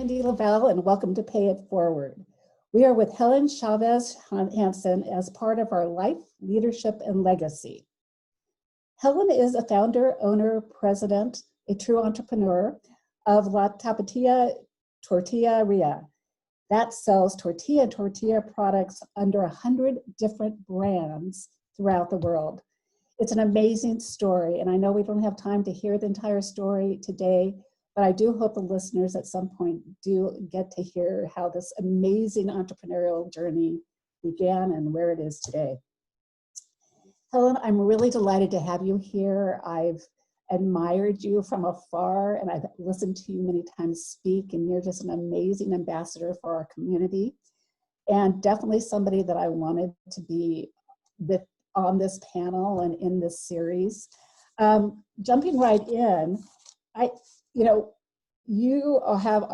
Mendy Laval, and welcome to Pay It Forward. We are with Helen Hansen as part of our Life, Leadership, and Legacy. Helen is a founder, owner, president, a true entrepreneur of Tapatia Tortilleria that sells tortilla products under 100 different brands throughout the world. It's an amazing story, and I know we don't have time to hear the entire story today, but I do hope the listeners at some point do get to hear how this amazing entrepreneurial journey began and where it is today. Helen, I'm really delighted to have you here. I've admired you from afar, and I've listened to you many times speak, and you're just an amazing ambassador for our community, and definitely somebody that I wanted to be with on this panel and in this series. Jumping right in, you have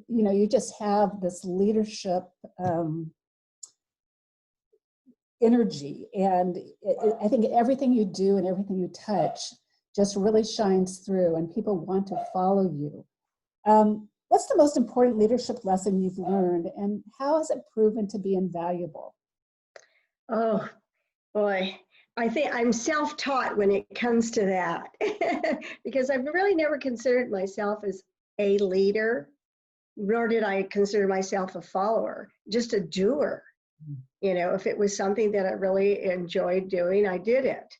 you just have this leadership energy, and I think everything you do and everything you touch just really shines through, and people want to follow you. What's the most important leadership lesson you've learned, and how has it proven to be invaluable? Oh boy, I think I'm self-taught when it comes to that because I've really never considered myself as a leader, nor did I consider myself a follower, just a doer. You know, if it was something that I really enjoyed doing, I did it.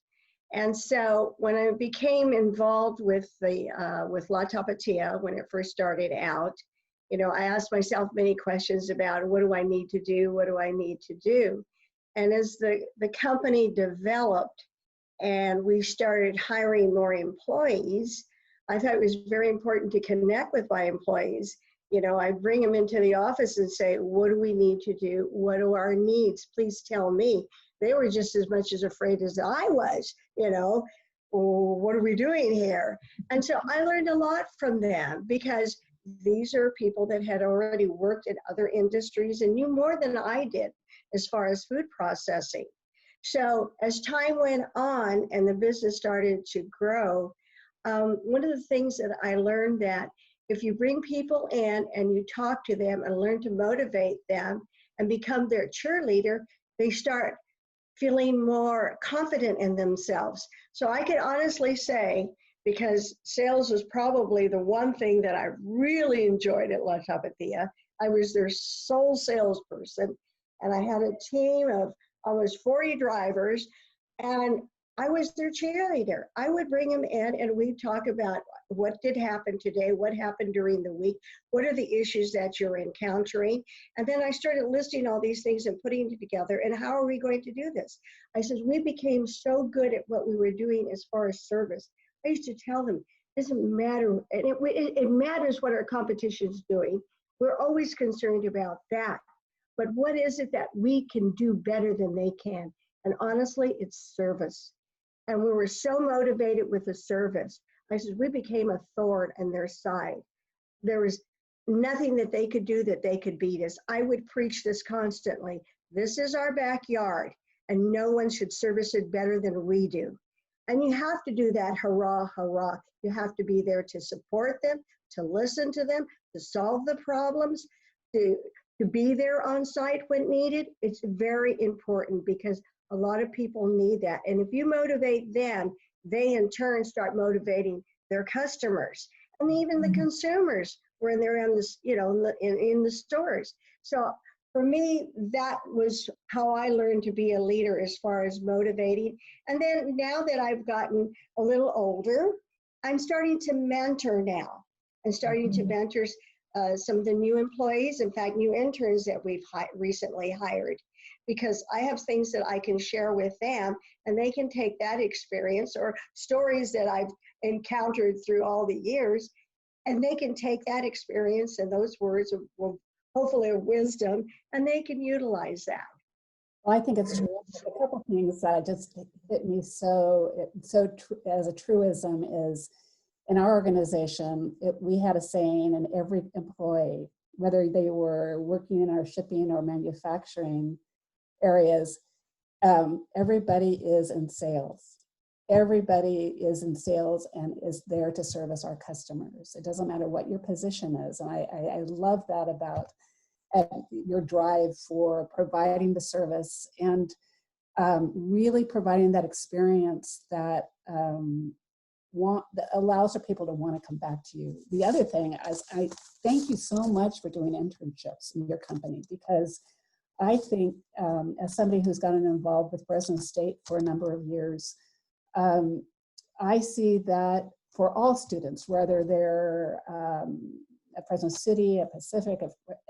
And so when I became involved with La Tapatia, when it first started out, I asked myself many questions about what do I need to do? What do I need to do? And as the company developed and we started hiring more employees, I thought it was very important to connect with my employees. I'd bring them into the office and say, what do we need to do? What are our needs? Please tell me. They were just as much as afraid as I was, what are we doing here? And so I learned a lot from them because these are people that had already worked in other industries and knew more than I did as far as food processing. So as time went on and the business started to grow, one of the things that I learned that if you bring people in and you talk to them and learn to motivate them and become their cheerleader, they start feeling more confident in themselves. So I can honestly say, because sales was probably the one thing that I really enjoyed at La Tapatia, I was their sole salesperson, and I had a team of almost 40 drivers, and I was their cheerleader. I would bring them in and we'd talk about what did happen today, what happened during the week, what are the issues that you're encountering. And then I started listing all these things and putting it together, and how are we going to do this? I said, we became so good at what we were doing as far as service. I used to tell them, it doesn't matter, and it matters what our competition is doing. We're always concerned about that. But what is it that we can do better than they can? And honestly, it's service. And we were so motivated with the service. I said, we became a thorn in their side. There was nothing that they could do that they could beat us. I would preach this constantly. This is our backyard, and no one should service it better than we do. And you have to do that, hurrah, hurrah. You have to be there to support them, to listen to them, to solve the problems, to be there on site when needed. It's very important because a lot of people need that. And if you motivate them, they in turn start motivating their customers and even the consumers when they're in this, in the stores. So for me, that was how I learned to be a leader as far as motivating. And then now that I've gotten a little older, I'm starting to mentor now. I'm starting to mentor some of the new employees, in fact, new interns that we've recently hired, because I have things that I can share with them and they can take that experience or stories that I've encountered through all the years, and they can take that experience and those words of hopefully of wisdom, and they can utilize that. Well, I think it's true. A couple things that just hit me so as a truism is, in our organization, we had a saying, and every employee, whether they were working in our shipping or manufacturing areas, everybody is in sales. everybody is in sales and is there to service our customers. It doesn't matter what your position is. And I love that about your drive for providing the service and really providing that experience that that allows for people to want to come back to you. The other thing is, I thank you so much for doing internships in your company, because I think as somebody who's gotten involved with Fresno State for a number of years, I see that for all students, whether they're at Fresno City, at Pacific,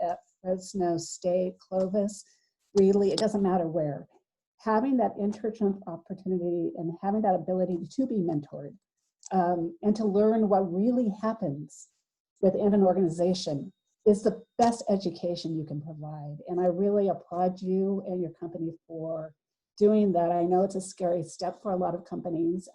at Fresno State, Clovis, really, it doesn't matter where. Having that internship opportunity and having that ability to be mentored and to learn what really happens within an organization is the best education you can provide. And I really applaud you and your company for doing that. I know it's a scary step for a lot of companies,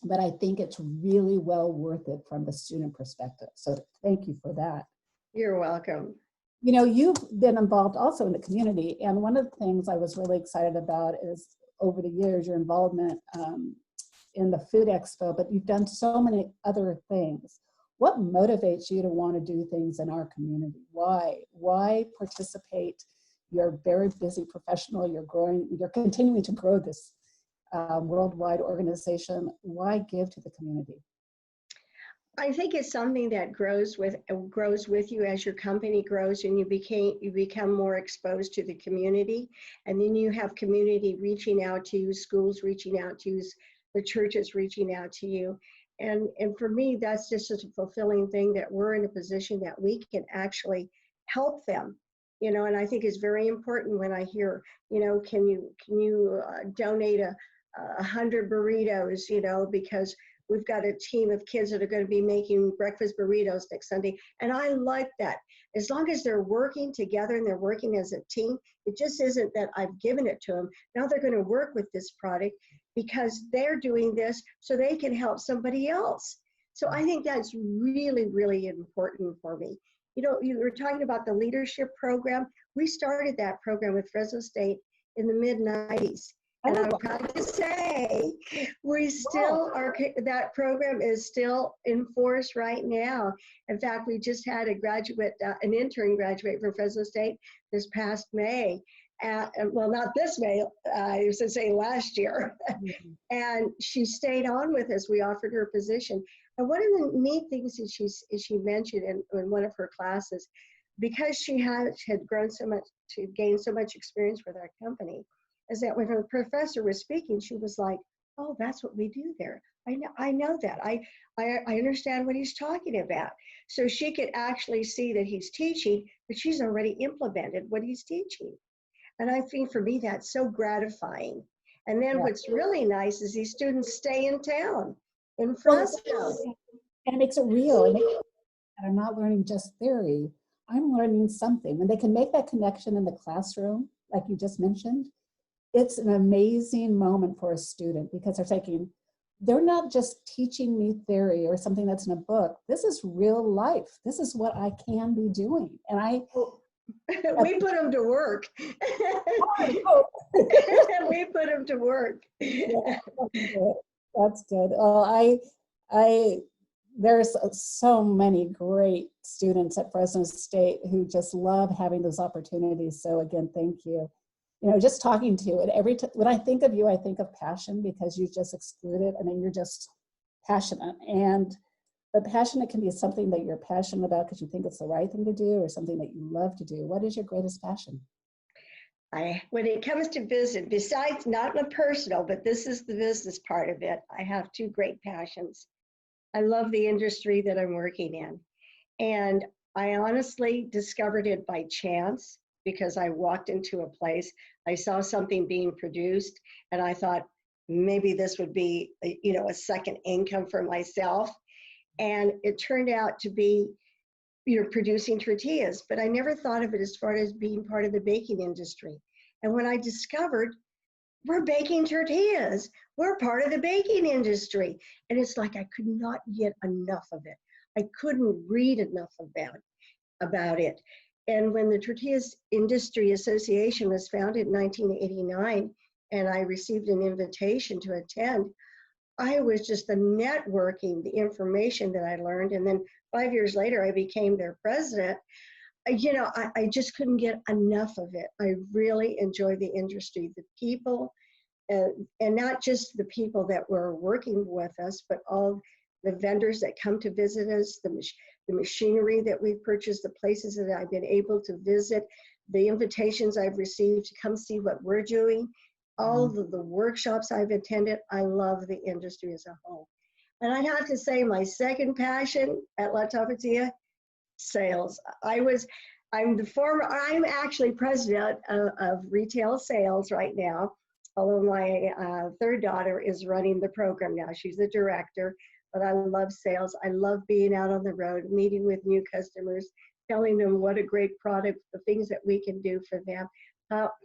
but I think it's really well worth it from the student perspective. So thank you for that. You're welcome. You know, you've been involved also in the community, and one of the things I was really excited about is over the years your involvement in the Food Expo, but you've done so many other things. What motivates you to want to do things in our community? Why participate? You're a very busy professional, you're continuing to grow this worldwide organization. Why give to the community? I think it's something that grows with you as your company grows and you become more exposed to the community, and then you have community reaching out to you, schools reaching out to you, the churches reaching out to you, and for me that's just a fulfilling thing that we're in a position that we can actually help them, you know. And I think it's very important when I hear, you know, can you donate 100 burritos, you know, because we've got a team of kids that are going to be making breakfast burritos next Sunday. And I like that. As long as they're working together and they're working as a team, it just isn't that I've given it to them. Now they're going to work with this product because they're doing this so they can help somebody else. So I think that's really, really important for me. You know, you were talking about the leadership program. We started that program with Fresno State in the mid-90s. And I'm proud to say we still are, that program is still in force right now. In fact, we just had a graduate, an intern graduate from Fresno State this past May. Well, not this May, I used to say last year. And she stayed on with us. We offered her a position. And one of the neat things that she mentioned in one of her classes, because she had grown so much, to gain so much experience with our company, is that when her professor was speaking, she was like, "Oh, that's what we do there. I know that. I understand what he's talking about." So she could actually see that he's teaching, but she's already implemented what he's teaching. And I think for me, that's so gratifying. And then what's really nice is these students stay in town in Fresno. And it makes it real. And I'm not learning just theory. I'm learning something. When they can make that connection in the classroom, like you just mentioned, it's an amazing moment for a student, because they're not just teaching me theory or something that's in a book. This is real life. This is what I can be doing. And we put them to work. We put them to work. Yeah, that's good. Well, there's so many great students at Fresno State who just love having those opportunities. So again, thank you. You know, just talking to you, and when I think of you, I think of passion, because you just excluded. I mean, you're just passionate, but passionate can be something that you're passionate about because you think it's the right thing to do, or something that you love to do. What is your greatest passion? When it comes to business, besides not the personal, but this is the business part of it, I have two great passions. I love the industry that I'm working in, and I honestly discovered it by chance, because I walked into a place, I saw something being produced, and I thought maybe this would be, a second income for myself. And it turned out to be, producing tortillas, but I never thought of it as far as being part of the baking industry. And when I discovered we're baking tortillas, we're part of the baking industry. And it's like I could not get enough of it. I couldn't read enough about it. And when the Tortillas Industry Association was founded in 1989, and I received an invitation to attend, I was just the networking, the information that I learned. And then 5 years later, I became their president. I just couldn't get enough of it. I really enjoy the industry, the people, and not just the people that were working with us, but all the vendors that come to visit us, the machinery that we've purchased, the places that I've been able to visit, the invitations I've received to come see what we're doing, all of the workshops I've attended. I love the industry as a whole. And I have to say, my second passion at La Tapatia, sales. I'm actually president of retail sales right now, although my third daughter is running the program now. She's the director, but I love sales. I love being out on the road, meeting with new customers, telling them what a great product, the things that we can do for them,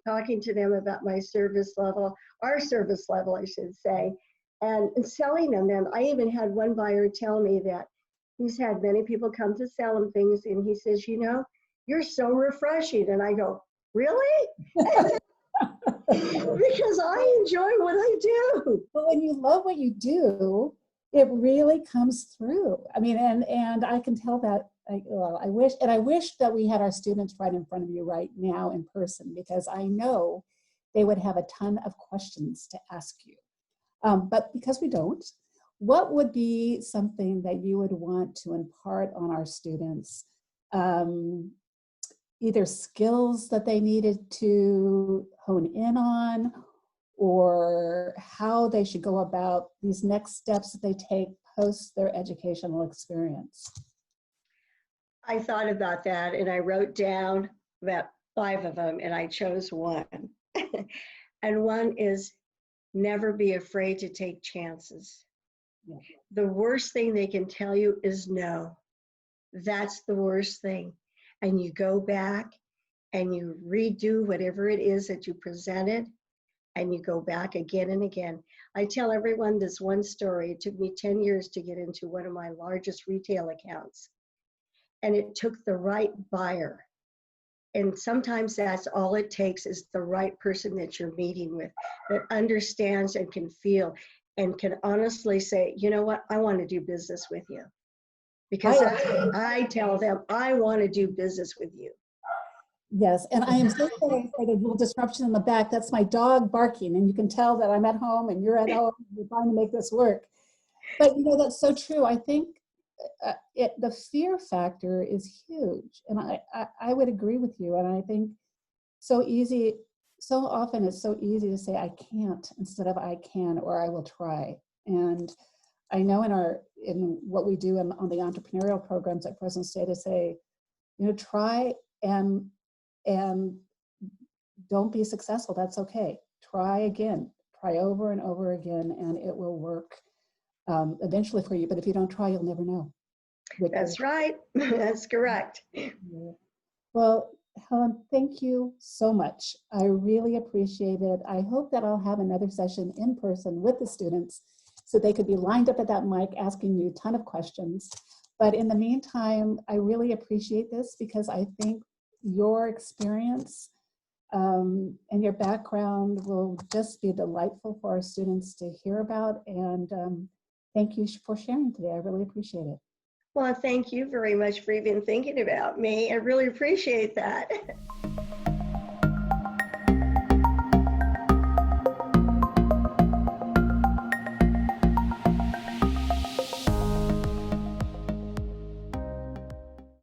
talking to them about my service level, our service level, I should say, and selling them. And I even had one buyer tell me that he's had many people come to sell him things, and he says, you're so refreshing. And I go, really? Because I enjoy what I do. But when you love what you do, it really comes through. I mean, and I can tell that. I wish that we had our students right in front of you right now in person, because I know they would have a ton of questions to ask you. But because we don't, what would be something that you would want to impart on our students? Either skills that they needed to hone in on, or how they should go about these next steps that they take post their educational experience? I thought about that, and I wrote down about 5 of them, and I chose one. And one is never be afraid to take chances. Yeah. The worst thing they can tell you is no. That's the worst thing. And you go back and you redo whatever it is that you presented, and you go back again and again. I tell everyone this one story. It took me 10 years to get into one of my largest retail accounts. And it took the right buyer. And sometimes that's all it takes, is the right person that you're meeting with, that understands and can feel and can honestly say, you know what, I want to do business with you. Because that's what I tell them, I want to do business with you. Yes, and I am so sorry for the little disruption in the back. That's my dog barking, and you can tell that I'm at home and you're at home. We're trying to make this work. But that's so true. I think the fear factor is huge, and I would agree with you. And I think so often it's so easy to say I can't instead of I can, or I will try. And I know in what we do on the entrepreneurial programs at Fresno State, to say, try and don't be successful. That's okay. Try again. Try over and over again, and it will work eventually for you. But if you don't try, you'll never know. That's right. That's correct. Well, Helen, thank you so much. I really appreciate it. I hope that I'll have another session in person with the students so they could be lined up at that mic asking you a ton of questions. But in the meantime, I really appreciate this, because I think your experience and your background will just be delightful for our students to hear about. And thank you for sharing today. I really appreciate it. Well, thank you very much for even thinking about me. I really appreciate that.